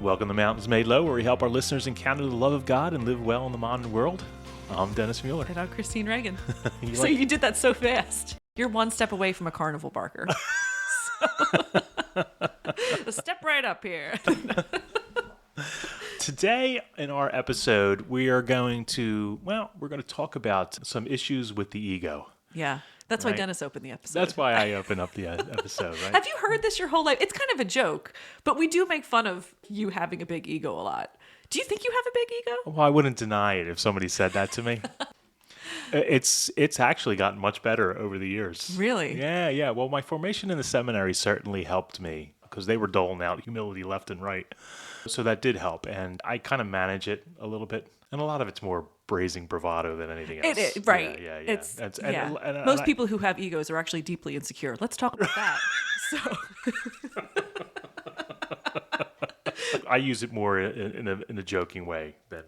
Welcome to Mountains Made Low, where we help our listeners encounter the love of God and live well in the modern world. I'm Dennis Mueller. And I'm Christine Reagan. You did that so fast. You're one step away from a carnival barker. So step right up here. Today in our episode, we are going to talk about some issues with the ego. Yeah. That's why Dennis opened the episode. That's why I opened up the episode, right? Have you heard this your whole life? It's kind of a joke, but we do make fun of you having a big ego a lot. Do you think you have a big ego? Well, I wouldn't deny it if somebody said that to me. It's actually gotten much better over the years. Really? Yeah. Well, my formation in the seminary certainly helped me because they were doling out humility left and right. So that did help, and I kind of manage it a little bit. And a lot of it's more brazen bravado than anything else. It is, right. Yeah. And most people who have egos are actually deeply insecure. Let's talk about that. I use it more in a joking way than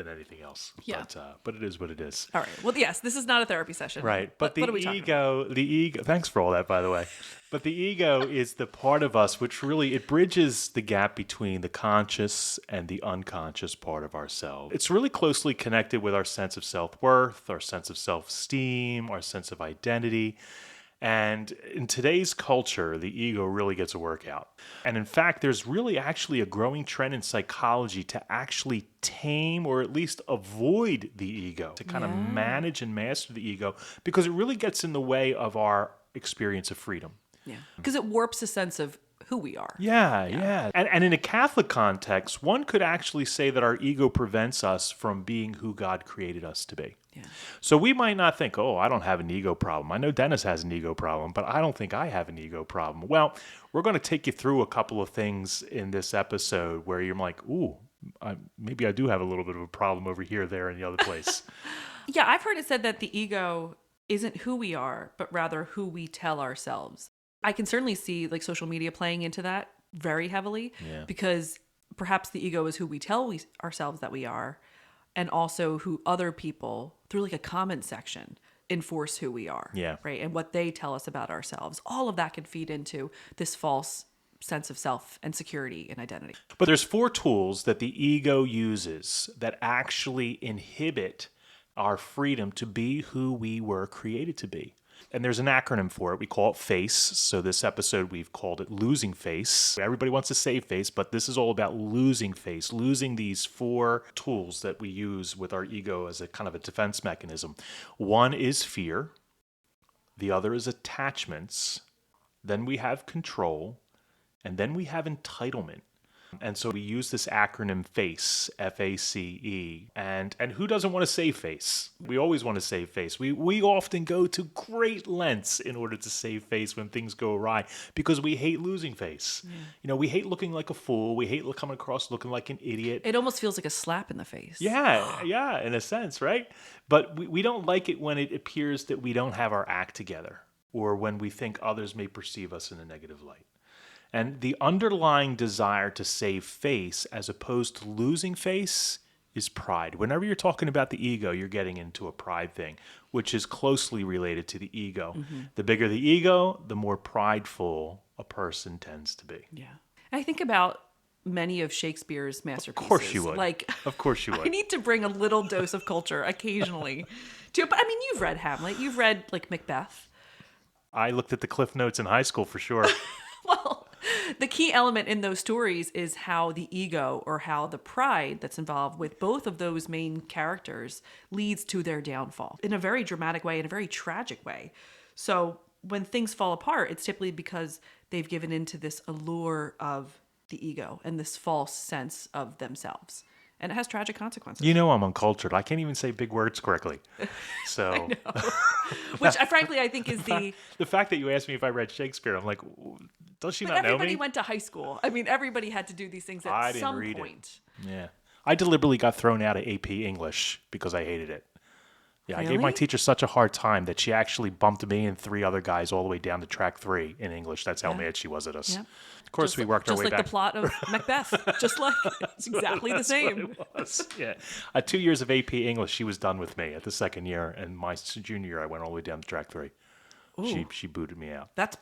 anything else. Yeah. But it is what it is. All right. Well, yes, this is not a therapy session. Right. But what are we talking about? The ego, thanks for all that, by the way. But the ego is the part of us which really, it bridges the gap between the conscious and the unconscious part of ourselves. It's really closely connected with our sense of self-worth, our sense of self-esteem, our sense of identity. And in today's culture, the ego really gets a workout. And in fact, there's really actually a growing trend in psychology to actually tame or at least avoid the ego, to kind of manage and master the ego, because it really gets in the way of our experience of freedom. Yeah. Because it warps a sense of who we are. Yeah. And in a Catholic context, one could actually say that our ego prevents us from being who God created us to be. Yeah. So we might not think, oh, I don't have an ego problem. I know Dennis has an ego problem, but I don't think I have an ego problem. Well, we're going to take you through a couple of things in this episode where you're like, ooh, maybe I do have a little bit of a problem over here, there, and the other place. Yeah, I've heard it said that the ego isn't who we are, but rather who we tell ourselves. I can certainly see like social media playing into that very heavily because perhaps the ego is who we tell ourselves that we are, and also who other people, through like a comment section, enforce who we are. Yeah. Right. And what they tell us about ourselves. All of that can feed into this false sense of self and security and identity. But there's 4 tools that the ego uses that actually inhibit our freedom to be who we were created to be. And there's an acronym for it. We call it F.A.C.E. So this episode, we've called it Losing Face. Everybody wants to save face, but this is all about losing face, losing these 4 tools that we use with our ego as a kind of a defense mechanism. One is fear. The other is attachments. Then we have control. And then we have entitlement. And so we use this acronym F.A.C.E, F-A-C-E. And who doesn't want to save face? We always want to save face. We often go to great lengths in order to save face when things go awry because we hate losing face. Yeah. You know, we hate looking like a fool. We hate coming across looking like an idiot. It almost feels like a slap in the face. Yeah, in a sense, right? But we don't like it when it appears that we don't have our act together or when we think others may perceive us in a negative light. And the underlying desire to save face as opposed to losing face is pride. Whenever you're talking about the ego, you're getting into a pride thing, which is closely related to the ego. Mm-hmm. The bigger the ego, the more prideful a person tends to be. Yeah. I think about many of Shakespeare's masterpieces. Of course you would. Of course you would. I need to bring a little dose of culture occasionally to it. But I mean, you've read Hamlet. You've read like Macbeth. I looked at the Cliff Notes in high school for sure. Well, the key element in those stories is how the ego or how the pride that's involved with both of those main characters leads to their downfall in a very dramatic way, in a very tragic way. So when things fall apart, it's typically because they've given into this allure of the ego and this false sense of themselves. And it has tragic consequences. You know I'm uncultured. I can't even say big words correctly. So, I know. Which, frankly, I think is the fact that you asked me if I read Shakespeare. I'm like, does she not know me? Everybody went to high school. I mean, everybody had to do these things at some point. Yeah, I deliberately got thrown out of AP English because I hated it. Yeah, really? I gave my teacher such a hard time that she actually bumped me and 3 other guys all the way down to track 3 in English. That's how mad she was at us. Yeah. Of course, we worked our way back. Just like the plot of Macbeth. It's exactly the same. What it was. Yeah. 2 years of AP English, she was done with me at the second year. And my junior year, I went all the way down to track 3. Ooh. She booted me out. That's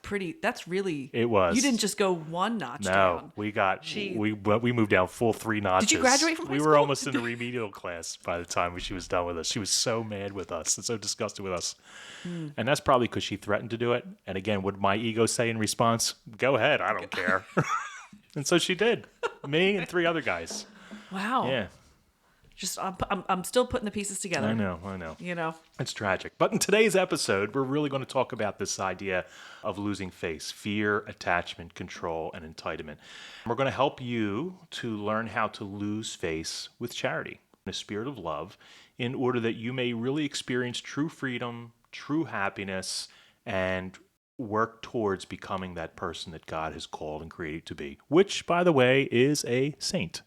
really. It was. You didn't just go one notch No, down. we moved down full 3 notches. Did you graduate from high We school? were almost in the remedial class by the time she was done with us. She was so mad with us and so disgusted with us. And that's probably because she threatened to do it. And again, what did my ego say in response? Go ahead, I don't care. And so she did. Me and 3 other guys. Wow. Yeah. Just I'm still putting the pieces together. I know. You know. It's tragic. But in today's episode, we're really going to talk about this idea of losing face, fear, attachment, control, and entitlement. We're going to help you to learn how to lose face with charity, in a spirit of love, in order that you may really experience true freedom, true happiness, and work towards becoming that person that God has called and created to be, which, by the way, is a saint,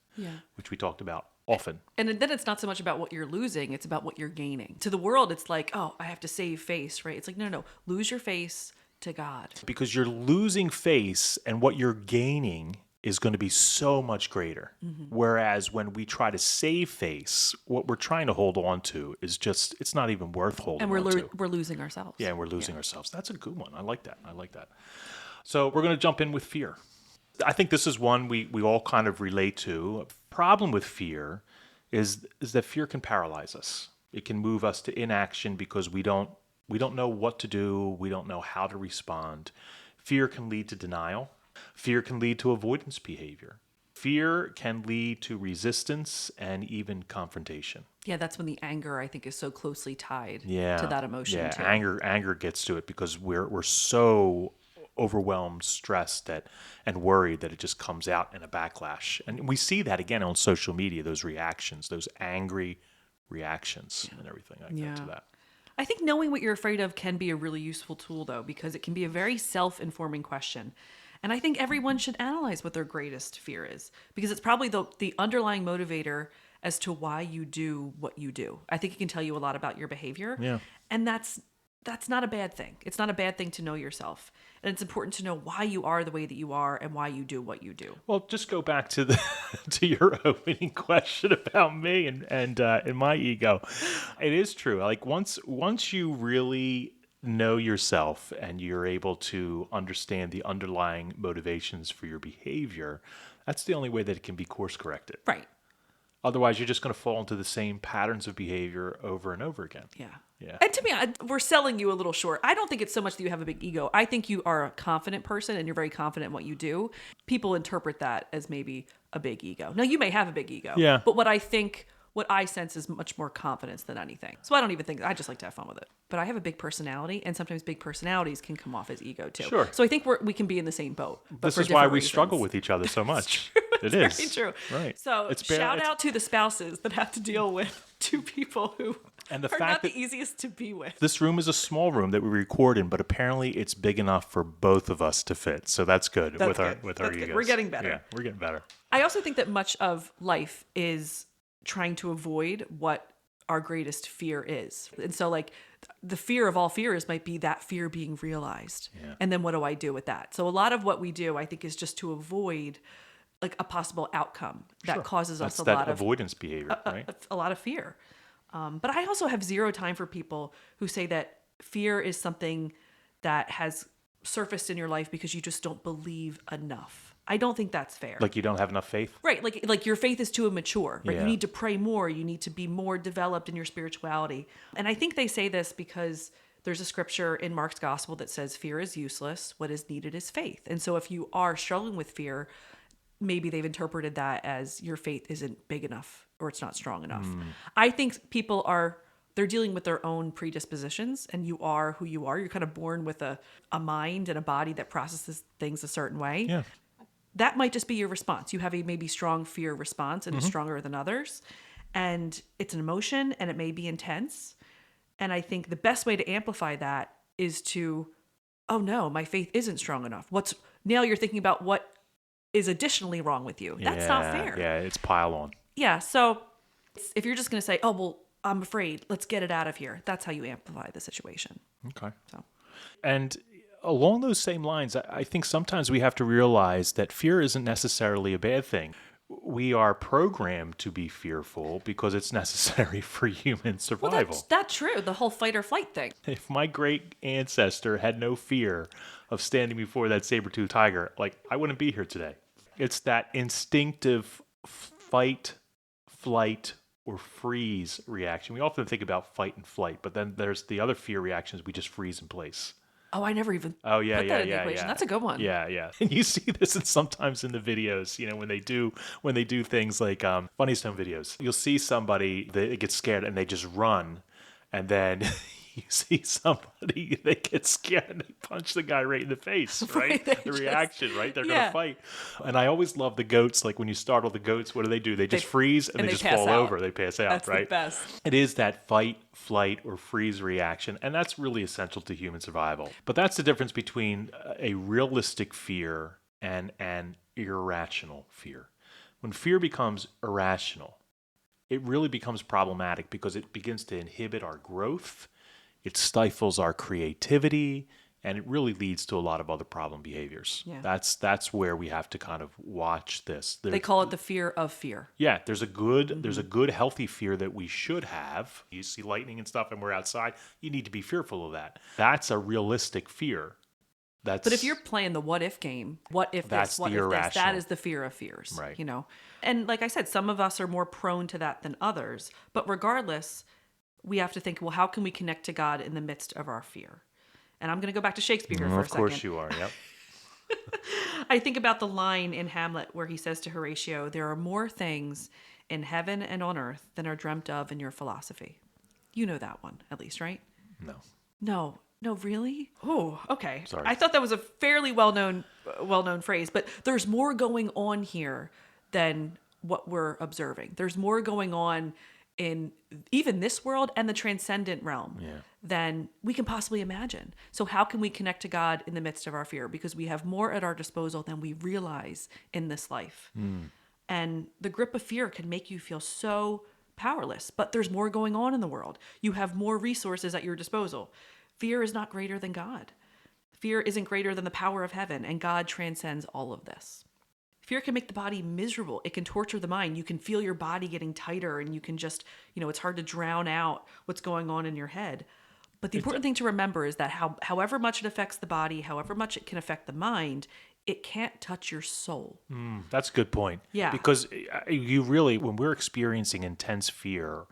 which we talked about often. And then it's not so much about what you're losing, it's about what you're gaining. To the world, it's like, oh, I have to save face, right? It's like, no. Lose your face to God. Because you're losing face and what you're gaining is going to be so much greater. Whereas when we try to save face, what we're trying to hold on to is just, it's not even worth holding And on to. we're losing ourselves. Yeah, and we're losing ourselves. That's a good one. I like that. So we're going to jump in with fear. I think this is one we all kind of relate to. Problem with fear is that fear can paralyze us. It can move us to inaction because we don't know what to do. We don't know how to respond. Fear can lead to denial. Fear can lead to avoidance behavior. Fear can lead to resistance and even confrontation. Yeah, that's when the anger, I think, is so closely tied Yeah. to that emotion Yeah, too. anger gets to it because we're so overwhelmed, stressed and worried that it just comes out in a backlash. And we see that again on social media, those reactions, those angry reactions and everything like that to that. I think knowing what you're afraid of can be a really useful tool, though, because it can be a very self-informing question. And I think everyone should analyze what their greatest fear is, because it's probably the underlying motivator as to why you do what you do. I think it can tell you a lot about your behavior. Yeah. And that's not a bad thing. It's not a bad thing to know yourself. And it's important to know why you are the way that you are and why you do what you do. Well, just go back to to your opening question about me and my ego. It is true. Like once you really know yourself and you're able to understand the underlying motivations for your behavior, that's the only way that it can be course corrected. Right. Otherwise, you're just going to fall into the same patterns of behavior over and over again. Yeah. Yeah. And to me, we're selling you a little short. I don't think it's so much that you have a big ego. I think you are a confident person and you're very confident in what you do. People interpret that as maybe a big ego. Now, you may have a big ego. Yeah. But what I sense is much more confidence than anything. So I don't even think, I just like to have fun with it. But I have a big personality, and sometimes big personalities can come off as ego too. Sure. So I think we can be in the same boat. But This for is why different we reasons. struggle with each other so much. It It's is. very true. Right. So shout it's- out to the spouses that have to deal with two people who And the are fact not that- the easiest to be with. This room is a small room that we record in, but apparently it's big enough for both of us to fit. So that's good That's our good. with That's our good. egos. We're getting better. Yeah, we're getting better. I also think that much of life is trying to avoid what our greatest fear is. And so like the fear of all fears might be that fear being realized. Yeah. And then what do I do with that? So a lot of what we do, I think, is just to avoid like a possible outcome that Sure. causes us That's a that lot of avoidance behavior, right? a lot of fear. But I also have zero time for people who say that fear is something that has surfaced in your life because you just don't believe enough. I don't think that's fair. Like you don't have enough faith? Right, like your faith is too immature, right? Yeah. You need to pray more, you need to be more developed in your spirituality. And I think they say this because there's a scripture in Mark's gospel that says fear is useless, what is needed is faith. And so if you are struggling with fear, maybe they've interpreted that as your faith isn't big enough or it's not strong enough. I think people they're dealing with their own predispositions, and you are who you are. You're kind of born with a mind and a body that processes things a certain way. Yeah. That might just be your response. You have a maybe strong fear response and it's stronger than others. And it's an emotion and it may be intense. And I think the best way to amplify that is to, oh no, my faith isn't strong enough. Now you're thinking about what is additionally wrong with you. That's not fair. Yeah, it's pile on. Yeah. So if you're just going to say, oh, well, I'm afraid, let's get it out of here. That's how you amplify the situation. Okay. So. And along those same lines, I think sometimes we have to realize that fear isn't necessarily a bad thing. we are programmed to be fearful because it's necessary for human Well, survival. that's true. The whole fight or flight thing. If my great ancestor had no fear of standing before that saber-toothed tiger, like, I wouldn't be here today. It's that instinctive fight, flight, or freeze reaction. We often think about fight and flight, but then there's the other fear reactions. We just freeze in place. Oh, I never even Oh yeah, put yeah, that in the yeah, equation. yeah. That's a good one. Yeah, yeah. And you see this sometimes in the videos, when they do things like funny stone videos. You'll see somebody they get scared and they just run, and then you see somebody they get scared and they punch the guy right in the face, right? The reaction, right? They're gonna fight. And I always love the goats. Like when you startle the goats, what do? They just freeze and they just pass fall out. over. They pass out, That's right? the best. It is that fight, flight, or freeze reaction, and that's really essential to human survival. But that's the difference between a realistic fear and an irrational fear. When fear becomes irrational, it really becomes problematic because it begins to inhibit our growth, it stifles our creativity, and it really leads to a lot of other problem behaviors. Yeah. That's where we have to kind of watch this. They call it the fear of fear. Yeah, there's a good healthy fear that we should have. You see lightning and stuff and we're outside, you need to be fearful of that. That's a realistic fear. But if you're playing the what if game, what if That's this, what the if this, irrational. that is the fear of fears. Right. And like I said, some of us are more prone to that than others. But regardless, we have to think, well, how can we connect to God in the midst of our fear? And I'm going to go back to Shakespeare here for a second. Of course you are, yep. I think about the line in Hamlet where he says to Horatio, there are more things in heaven and on earth than are dreamt of in your philosophy. You know that one, at least, right? No. No, really? Oh, okay. Sorry. I thought that was a fairly well-known phrase, but there's more going on here than what we're observing. There's more going on in even this world and the transcendent realm than we can possibly imagine. So how can we connect to God in the midst of our fear? Because we have more at our disposal than we realize in this life. And the grip of fear can make you feel so powerless, but there's more going on in the world. You have more resources at your disposal. Fear is not greater than God. Fear isn't greater than the power of heaven, and God transcends all of this. Fear can make the body miserable. It can torture the mind. You can feel your body getting tighter, and you can just, it's hard to drown out what's going on in your head. But the important thing to remember is that however much it affects the body, however much it can affect the mind, it can't touch your soul. That's a good point. Yeah. Because you really, when we're experiencing intense fear,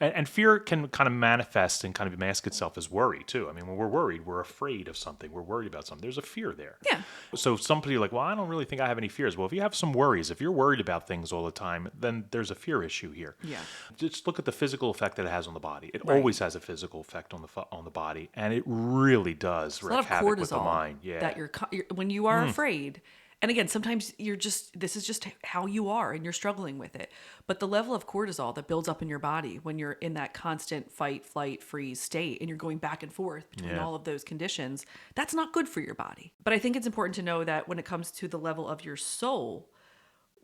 and fear can kind of manifest and kind of mask itself as worry too. I mean, when we're worried, we're afraid of something. We're worried about something. There's a fear there. Yeah. So somebody like, well, I don't really think I have any fears. Well, if you have some worries, if you're worried about things all the time, then there's a fear issue here. Yeah. Just look at the physical effect that it has on the body. It Right. always has a physical effect on the body, and it really does A lot wreak of havoc with the cortisol mind. Yeah. that you're when you are afraid. And again, sometimes this is just how you are and you're struggling with it. But the level of cortisol that builds up in your body when you're in that constant fight, flight, freeze state and you're going back and forth between all of those conditions, that's not good for your body. But I think it's important to know that when it comes to the level of your soul,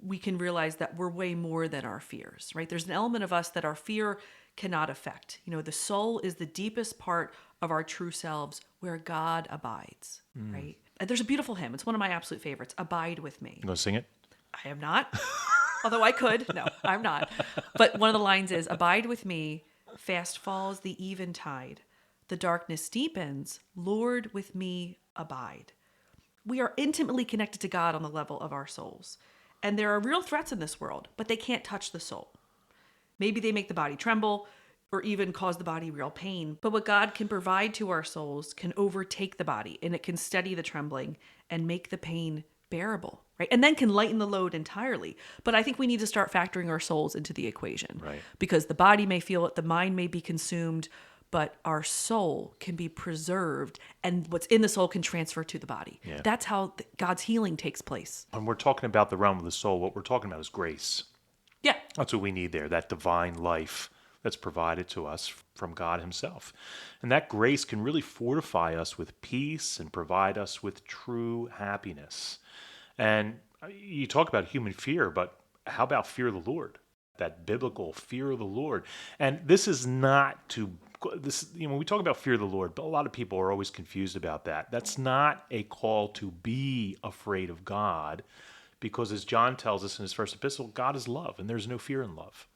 we can realize that we're way more than our fears, right? There's an element of us that our fear cannot affect. The soul is the deepest part of our true selves where God abides, right? And there's a beautiful hymn. It's one of my absolute favorites, Abide With Me. You gonna sing it? I am not, although I could. No, I'm not. But one of the lines is, Abide with me, fast falls the eventide. The darkness deepens, Lord, with me abide. We are intimately connected to God on the level of our souls. And there are real threats in this world, but they can't touch the soul. Maybe they make the body tremble or even cause the body real pain. But what God can provide to our souls can overtake the body, and it can steady the trembling and make the pain bearable, right? And then can lighten the load entirely. But I think we need to start factoring our souls into the equation. Right. Because the body may feel it, the mind may be consumed, but our soul can be preserved, and what's in the soul can transfer to the body. Yeah. That's how God's healing takes place. When we're talking about the realm of the soul, what we're talking about is grace. Yeah. That's what we need there, that divine life that's provided to us from God himself. And that grace can really fortify us with peace and provide us with true happiness. And you talk about human fear, but how about fear of the Lord? That biblical fear of the Lord. And this is not to when we talk about fear of the Lord, but a lot of people are always confused about that. That's not a call to be afraid of God, because as John tells us in his first epistle, God is love, and there's no fear in love.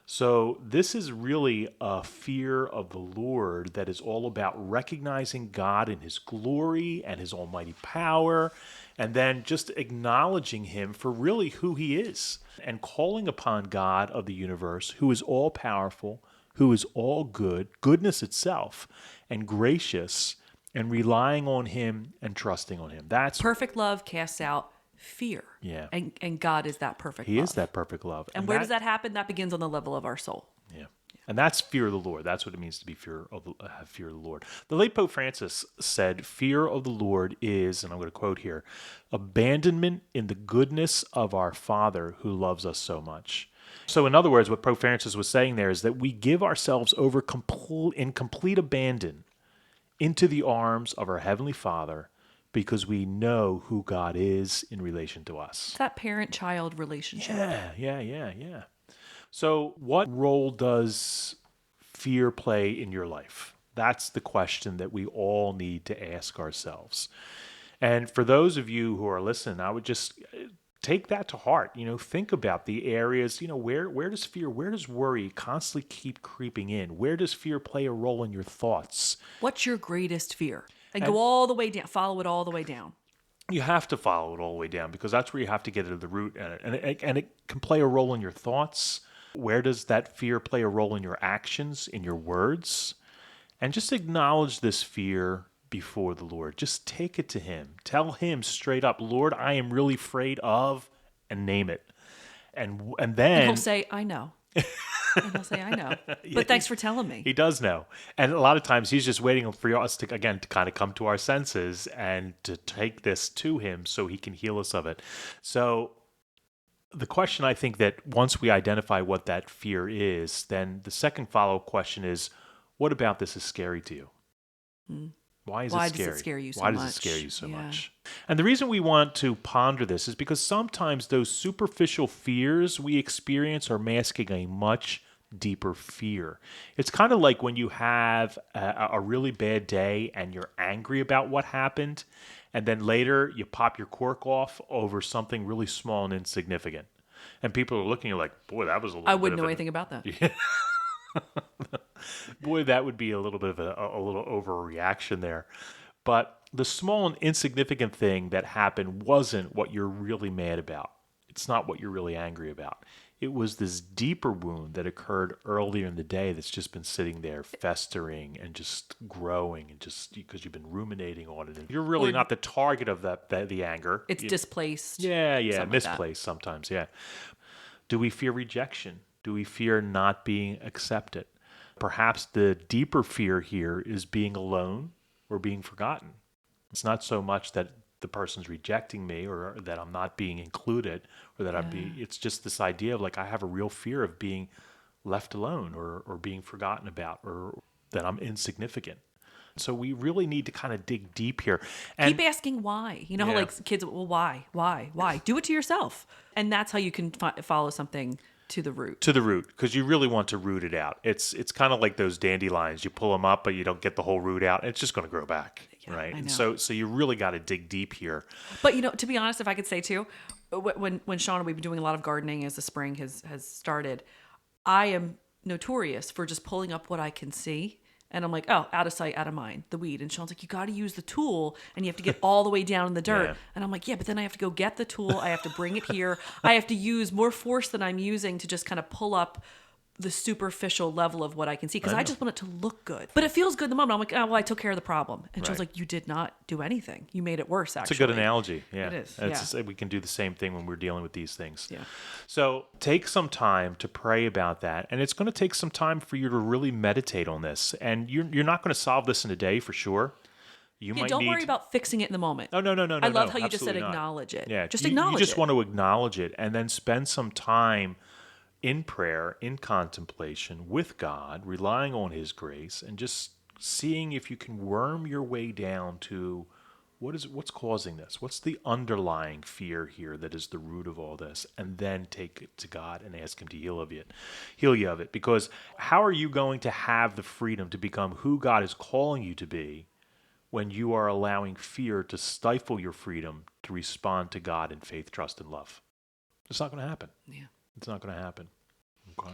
So this is really a fear of the Lord that is all about recognizing God in his glory and his almighty power, and then just acknowledging him for really who he is, and calling upon God of the universe, who is all powerful, who is all good, goodness itself, and gracious, and relying on him and trusting on him. That's Perfect love casts out fear. Yeah. And God is that perfect he love. is that perfect love. And where does that happen? That begins on the level of our soul. Yeah. And that's fear of the Lord. That's what it means to be have fear of the Lord. The late Pope Francis said, fear of the Lord is, and I'm going to quote here, abandonment in the goodness of our Father who loves us so much. So in other words, what Pope Francis was saying there is that we give ourselves over in complete abandon into the arms of our Heavenly Father because we know who God is in relation to us. It's that parent-child relationship. Yeah. So what role does fear play in your life? That's the question that we all need to ask ourselves. And for those of you who are listening, I would just take that to heart. Think about the areas, where does fear, where does worry constantly keep creeping in? Where does fear play a role in your thoughts? What's your greatest fear? And go all the way down, follow it all the way down. You have to follow it all the way down because that's where you have to get to the root. And it can play a role in your thoughts. Where does that fear play a role in your actions, in your words? And just acknowledge this fear before the Lord. Just take it to him. Tell him straight up, Lord, I am really afraid of, and name it. And then... And he'll say, I know. And he'll say, I know. But thanks for telling me. He does know. And a lot of times he's just waiting for us to kind of come to our senses and to take this to him so he can heal us of it. So the question, I think, that once we identify what that fear is, then the second follow-up question is, what about this is scary to you? Why does it scare you so much? Why does it scare you so much? And the reason we want to ponder this is because sometimes those superficial fears we experience are masking a much deeper fear. It's kind of like when you have a really bad day and you're angry about what happened, and then later you pop your cork off over something really small and insignificant. And people are looking at you like, boy, that was a little I wouldn't know anything about that. Yeah. Boy, that would be a little bit of a little overreaction there. But the small and insignificant thing that happened wasn't what you're really mad about. It's not what you're really angry about. It was this deeper wound that occurred earlier in the day that's just been sitting there festering and just growing, and just because you've been ruminating on it. And you're really not the target of the anger. It's displaced. Yeah, misplaced sometimes, yeah. Do we fear rejection? Do we fear not being accepted? Perhaps the deeper fear here is being alone or being forgotten. It's not so much that the person's rejecting me or that I'm not being included or that it's just this idea of like I have a real fear of being left alone or being forgotten about or that I'm insignificant. So we really need to kind of dig deep here. And keep asking why. You know how like kids, well, why? Do it to yourself. And that's how you can follow something to the root. To the root, because you really want to root it out. It's kind of like those dandelions. You pull them up, but you don't get the whole root out. It's just going to grow back, right? And so you really got to dig deep here. But to be honest, if I could say too, when Sean and we've been doing a lot of gardening as the spring has started, I am notorious for just pulling up what I can see. And I'm like, oh, out of sight, out of mind, the weed. And Sean's like, you got to use the tool and you have to get all the way down in the dirt. Yeah. And I'm like, yeah, but then I have to go get the tool. I have to bring it here. I have to use more force than I'm using to just kind of pull up the superficial level of what I can see because I just want it to look good. But it feels good in the moment. I'm like, oh, well, I took care of the problem. And Sean's like, you did not do anything. You made it worse, actually. It's a good analogy. Yeah. It is. Just, we can do the same thing when we're dealing with these things. Yeah. So take some time to pray about that. And it's going to take some time for you to really meditate on this. And you're not going to solve this in a day for sure. Don't worry about fixing it in the moment. No. I love how you just said acknowledge it. Yeah. Just acknowledge it. You just want to acknowledge it and then spend some time in prayer, in contemplation with God, relying on his grace, and just seeing if you can worm your way down to what's causing this? What's the underlying fear here that is the root of all this? And then take it to God and ask him to heal you of it. Because how are you going to have the freedom to become who God is calling you to be when you are allowing fear to stifle your freedom to respond to God in faith, trust, and love. It's not going to happen. Yeah. It's not going to happen. Okay.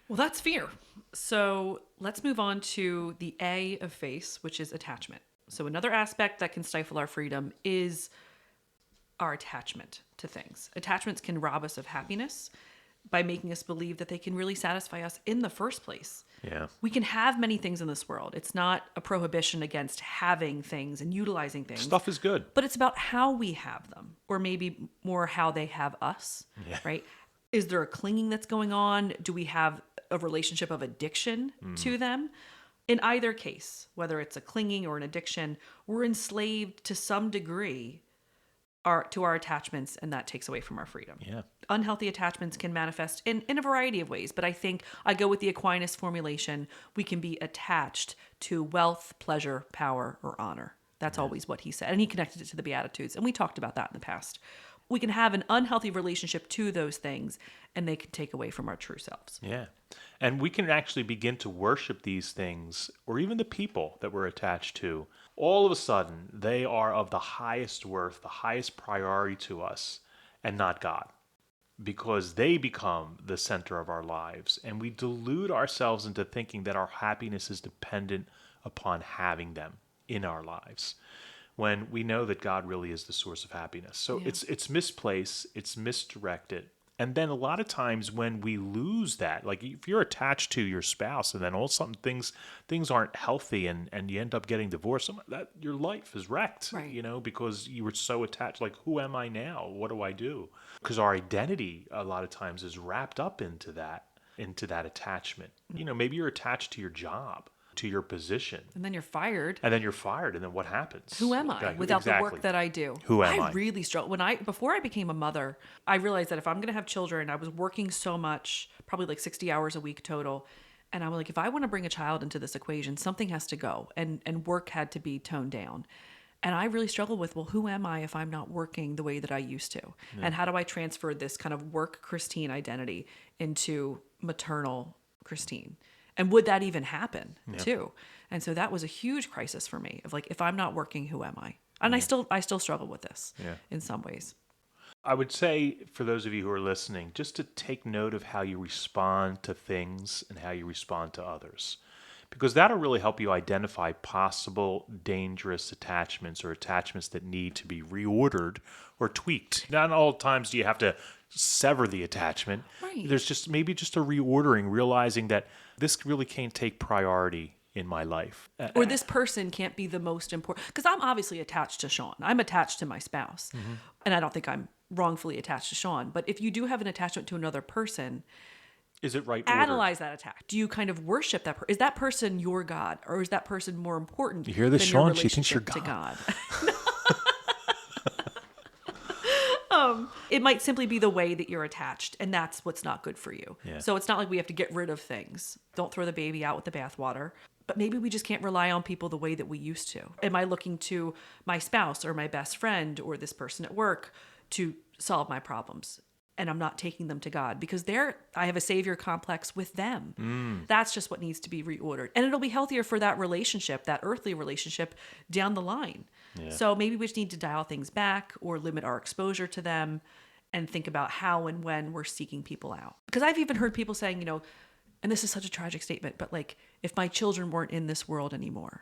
Well, that's fear. So let's move on to the A of F.A.C.E, which is attachment. So another aspect that can stifle our freedom is our attachment to things. Attachments can rob us of happiness by making us believe that they can really satisfy us in the first place. Yeah. We can have many things in this world. It's not a prohibition against having things and utilizing things. Stuff is good. But it's about how we have them, or maybe more how they have us, right? Is there a clinging that's going on? Do we have a relationship of addiction to them? In either case, whether it's a clinging or an addiction, we're enslaved to some degree to our attachments, and that takes away from our freedom. Yeah. Unhealthy attachments can manifest in a variety of ways, but I think I go with the Aquinas formulation. We can be attached to wealth, pleasure, power, or honor. That's always what he said. And he connected it to the Beatitudes, and we talked about that in the past. We can have an unhealthy relationship to those things, and they can take away from our true selves. Yeah. And we can actually begin to worship these things, or even the people that we're attached to. All of a sudden, they are of the highest worth, the highest priority to us, and not God, because they become the center of our lives. And we delude ourselves into thinking that our happiness is dependent upon having them in our lives, when we know that God really is the source of happiness. So it's misplaced, it's misdirected. And then a lot of times when we lose that, like if you're attached to your spouse and then all of a sudden things aren't healthy and you end up getting divorced, that your life is wrecked, Right. because you were so attached. Like, who am I now? What do I do? Because our identity a lot of times is wrapped up into that attachment. Maybe you're attached to your job, to your position. And then you're fired. And then what happens? Who am I without the work that I do? Who am I? I really struggle. Before I became a mother, I realized that if I'm going to have children, I was working so much, probably like 60 hours a week total. And I'm like, if I want to bring a child into this equation, something has to go, and work had to be toned down. And I really struggled with, well, who am I if I'm not working the way that I used to? Yeah. And how do I transfer this kind of work Christine identity into maternal Christine? And would that even happen too? And so that was a huge crisis for me of like, if I'm not working, who am I? And I still struggle with this in some ways. I would say for those of you who are listening, just to take note of how you respond to things and how you respond to others, because that'll really help you identify possible dangerous attachments or attachments that need to be reordered or tweaked. Not all times do you have to sever the attachment. Right. There's just a reordering, realizing that this really can't take priority in my life. Or this person can't be the most important. Because I'm obviously attached to Sean. I'm attached to my spouse. Mm-hmm. And I don't think I'm wrongfully attached to Sean. But if you do have an attachment to another person, is it right? Analyze that attachment. Do you kind of worship that person? Is that person your God? Or is that person more important? You hear this, than Sean? Your She thinks you're relationship God. To God? It might simply be the way that you're attached, and that's what's not good for you. Yeah. So it's not like we have to get rid of things. Don't throw the baby out with the bathwater. But maybe we just can't rely on people the way that we used to. Am I looking to my spouse or my best friend or this person at work to solve my problems? And I'm not taking them to God because I have a savior complex with them. That's just what needs to be reordered. And it'll be healthier for that relationship, that earthly relationship down the line. Yeah. So maybe we just need to dial things back or limit our exposure to them and think about how and when we're seeking people out. Because I've even heard people saying, and this is such a tragic statement, but like, if my children weren't in this world anymore,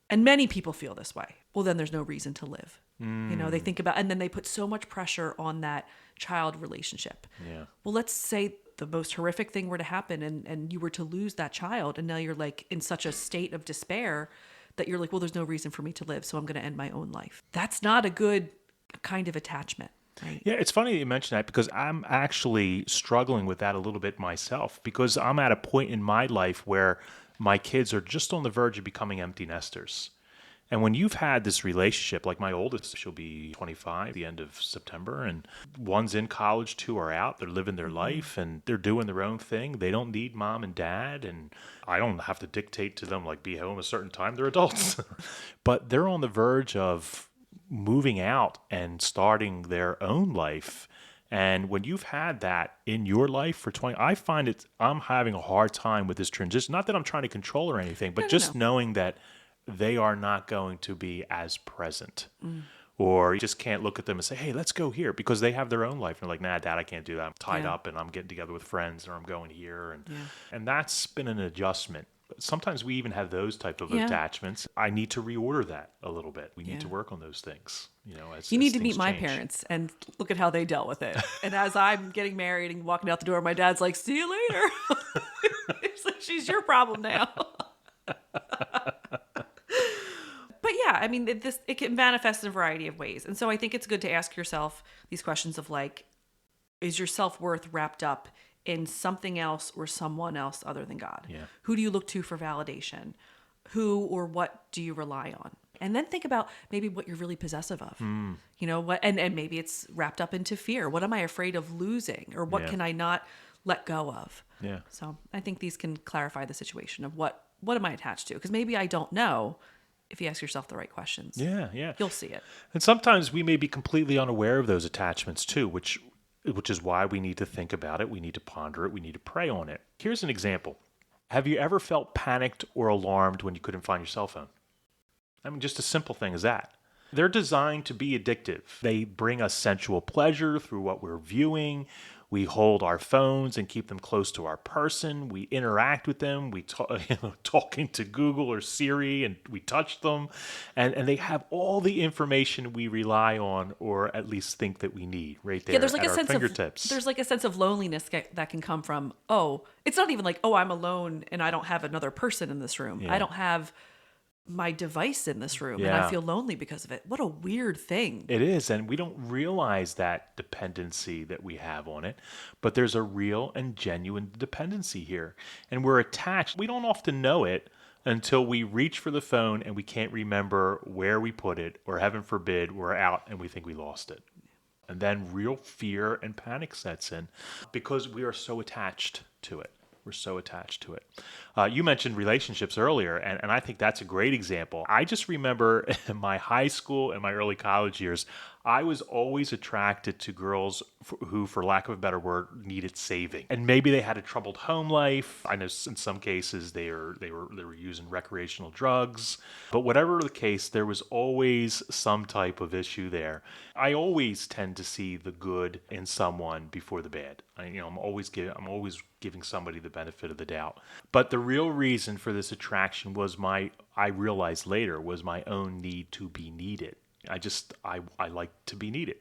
and many people feel this way, well, then there's no reason to live. They think about, and then they put so much pressure on that child relationship. Yeah. Well, let's say the most horrific thing were to happen and you were to lose that child. And now you're like in such a state of despair that you're like, well, there's no reason for me to live. So I'm going to end my own life. That's not a good kind of attachment. Right? Yeah, it's funny that you mention that because I'm actually struggling with that a little bit myself because I'm at a point in my life where my kids are just on the verge of becoming empty nesters. And when you've had this relationship, like my oldest, she'll be 25 at the end of September, and one's in college, two are out, they're living their life, and they're doing their own thing. They don't need mom and dad, and I don't have to dictate to them, like, be home a certain time. They're adults. But they're on the verge of moving out and starting their own life. And when you've had that in your life for 20, I find I'm having a hard time with this transition. Not that I'm trying to control or anything, but knowing that they are not going to be as present. Or you just can't look at them and say, hey, let's go here, because they have their own life. And they're like, nah, Dad, I can't do that. I'm tied Yeah. up and I'm getting together with friends or I'm going here. And Yeah. and that's been an adjustment. Sometimes we even have those type of Yeah. attachments. I need to reorder that a little bit. We need Yeah. to work on those things, as You need to things meet my change. parents and look at how they dealt with it. And as I'm getting married and walking out the door, my dad's like, see you later. It's like, she's your problem now. But yeah, I mean, it can manifest in a variety of ways. And so I think it's good to ask yourself these questions of like, is your self-worth wrapped up in something else or someone else other than God? Yeah. Who do you look to for validation? Who or what do you rely on? And then think about maybe what you're really possessive of. What, and maybe it's wrapped up into fear. What am I afraid of losing? Or what Yeah. can I not let go of? Yeah. So I think these can clarify the situation of what am I attached to? Because maybe I don't know. If you ask yourself the right questions, Yeah. Yeah. you'll see it. And sometimes we may be completely unaware of those attachments too, which is why we need to think about it. We need to ponder it. We need to pray on it. Here's an example. Have you ever felt panicked or alarmed when you couldn't find your cell phone? I mean, just a simple thing as that. They're designed to be addictive. They bring us sensual pleasure through what we're viewing. We hold our phones and keep them close to our person. We interact with them. We talking to Google or Siri, and we touch them. And they have all the information we rely on, or at least think that we need, right there There's like at a our sense fingertips. there's like a sense of loneliness that can come from, it's not even like, I'm alone and I don't have another person in this room. Yeah. I don't have my device in this room and I Yeah. feel lonely because of it. What a weird thing. It is, and we don't realize that dependency that we have on it, but there's a real and genuine dependency here. And we're attached. We don't often know it until we reach for the phone and we can't remember where we put it, or heaven forbid, we're out and we think we lost it. And then real fear and panic sets in because we are so attached to it. We're so attached to it. You mentioned relationships earlier, and I think that's a great example. I just remember in my high school and my early college years, I was always attracted to girls who, for lack of a better word, needed saving. And maybe they had a troubled home life. I know in some cases they were using recreational drugs. But whatever the case, there was always some type of issue there. I always tend to see the good in someone before the bad. I'm always giving somebody the benefit of the doubt. But the real reason for this attraction was I realized later, was my own need to be needed. I like to be needed.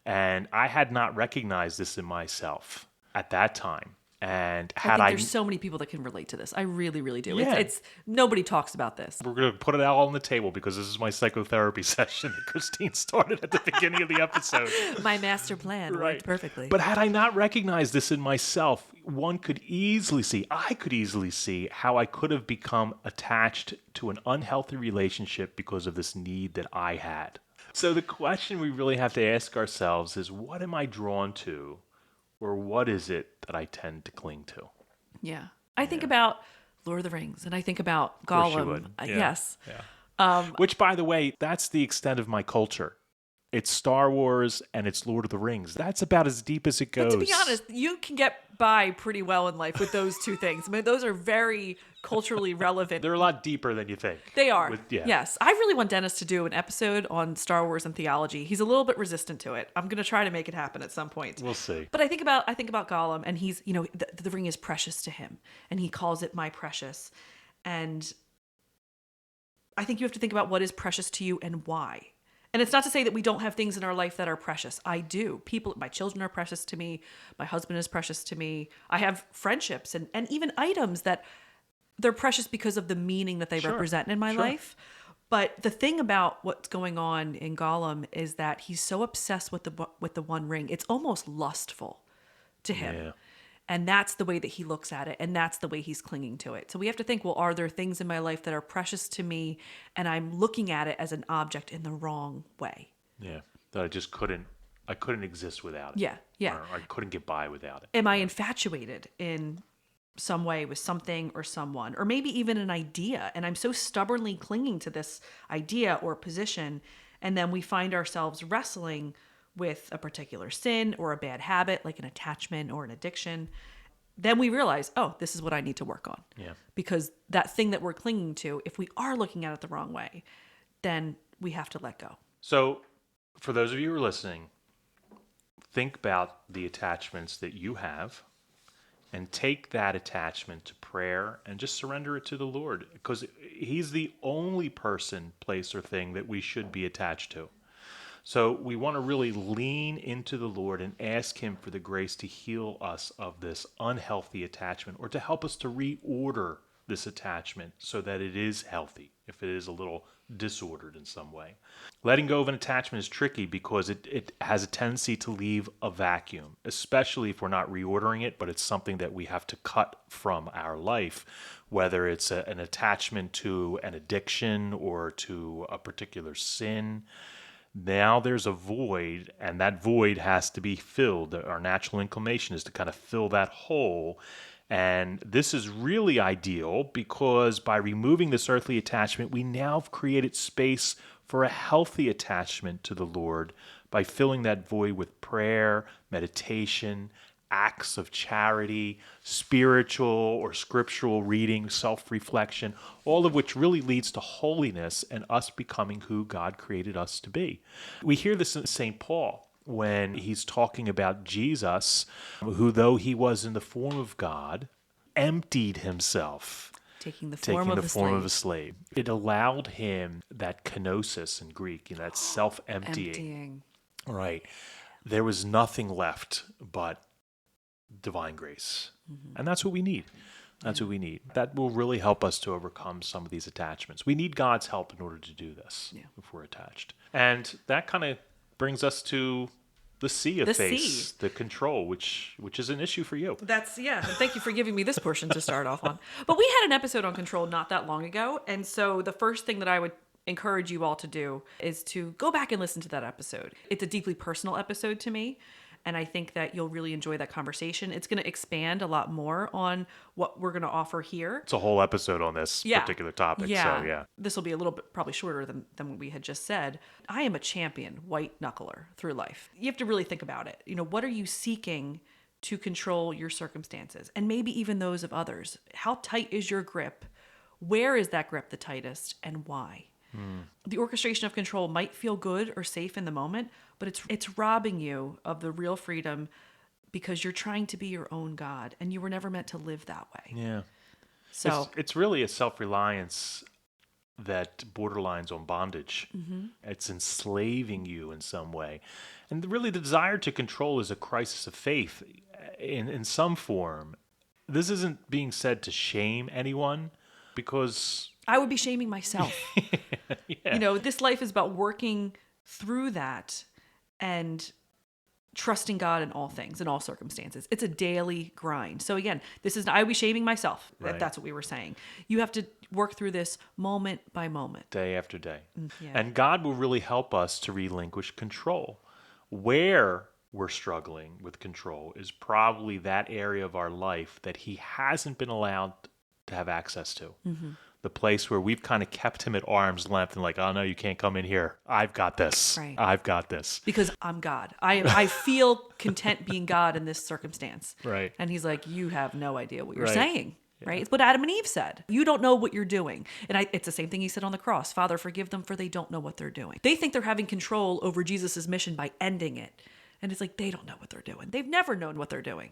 And I had not recognized this in myself at that time. And I had think there's so many people that can relate to this. I really, really do. Yeah. It's nobody talks about this. we're going to put it all on the table because this is my psychotherapy session that Christine started at the beginning of the episode. My master plan worked perfectly. But had I not recognized this in myself, I could easily see how I could have become attached to an unhealthy relationship because of this need that I had. So the question we really have to ask ourselves is, what am I drawn to, or what is it that I tend to cling to? Yeah. I think about Lord of the Rings and I think about Of course you Gollum. would. Yeah. Yes. Yeah. Which, by the way, that's the extent of my culture. It's Star Wars and it's Lord of the Rings. That's about as deep as it goes. But to be honest, you can get by pretty well in life with those two things. I mean, those are very culturally relevant. They're a lot deeper than you think. They are. Yeah. Yes. I really want Dennis to do an episode on Star Wars and theology. He's a little bit resistant to it. I'm going to try to make it happen at some point. We'll see. But I think about Gollum, and he's, the ring is precious to him, and he calls it my precious. And I think you have to think about what is precious to you and why. And it's not to say that we don't have things in our life that are precious. I do. My children are precious to me. My husband is precious to me. I have friendships and even items that they're precious because of the meaning that they represent in my life. But the thing about what's going on in Gollum is that he's so obsessed with the One Ring. It's almost lustful to him. Yeah. And that's the way that he looks at it. And that's the way he's clinging to it. So we have to think, well, are there things in my life that are precious to me and I'm looking at it as an object in the wrong way? Yeah. That I couldn't exist without it. Yeah. Yeah. Or I couldn't get by without it. Am I infatuated in some way with something or someone, or maybe even an idea? And I'm so stubbornly clinging to this idea or position. And then we find ourselves wrestling with a particular sin or a bad habit, like an attachment or an addiction. then we realize, oh, this is what I need to work on. Yeah. Because that thing that we're clinging to, if we are looking at it the wrong way, then we have to let go. So, for those of you who are listening, think about the attachments that you have and take that attachment to prayer and just surrender it to the Lord, because He's the only person, place, or thing that we should be attached to. So we want to really lean into the Lord and ask Him for the grace to heal us of this unhealthy attachment, or to help us to reorder this attachment so that it is healthy if it is a little disordered in some way. Letting go of an attachment is tricky because it has a tendency to leave a vacuum, especially if we're not reordering it, but it's something that we have to cut from our life, whether it's an attachment to an addiction or to a particular sin. Now there's a void, and that void has to be filled. Our natural inclination is to kind of fill that hole. And this is really ideal because by removing this earthly attachment, we now have created space for a healthy attachment to the Lord by filling that void with prayer, meditation, acts of charity, spiritual or scriptural reading, self-reflection, all of which really leads to holiness and us becoming who God created us to be. We hear this in St. Paul when he's talking about Jesus, who, though he was in the form of God, emptied himself, Taking the form of a slave. It allowed him that kenosis in Greek, that self-emptying. Emptying. Right. There was nothing left but divine grace. And that's what we need. That's what we need. That will really help us to overcome some of these attachments. We need God's help in order to do this if we're attached. And that kind of brings us to the C of F.A.C.E, the control, which is an issue for you. That's, yeah. Thank you for giving me this portion to start off on. But we had an episode on control not that long ago. And so the first thing that I would encourage you all to do is to go back and listen to that episode. It's a deeply personal episode to me. And I think that you'll really enjoy that conversation. It's going to expand a lot more on what we're going to offer here. It's a whole episode on this particular topic. Yeah. So, yeah. This will be a little bit probably shorter than what we had just said. I am a champion white knuckler through life. You have to really think about it. What are you seeking to control your circumstances? And maybe even those of others. How tight is your grip? Where is that grip the tightest and why? The orchestration of control might feel good or safe in the moment, but it's robbing you of the real freedom because you're trying to be your own God, and you were never meant to live that way. Yeah. So it's really a self-reliance that borderlines on bondage. It's enslaving you in some way. And really the desire to control is a crisis of faith in some form. This isn't being said to shame anyone, because I would be shaming myself. yeah. This life is about working through that and trusting God in all things, in all circumstances. It's a daily grind. So again, I would be shaming myself. Right. That's what we were saying. You have to work through this moment by moment. Day after day. Yeah. And God will really help us to relinquish control. Where we're struggling with control is probably that area of our life that He hasn't been allowed to have access to. The place where we've kind of kept Him at arm's length and like, oh no, you can't come in here. I've got this. Right. I've got this. Because I'm God. I feel content being God in this circumstance. Right. And He's like, you have no idea what you're Right. saying. Right? It's what Adam and Eve said. You don't know what you're doing. And it's the same thing He said on the cross. Father, forgive them, for they don't know what they're doing. They think they're having control over Jesus' mission by ending it. And it's like, they don't know what they're doing. They've never known what they're doing.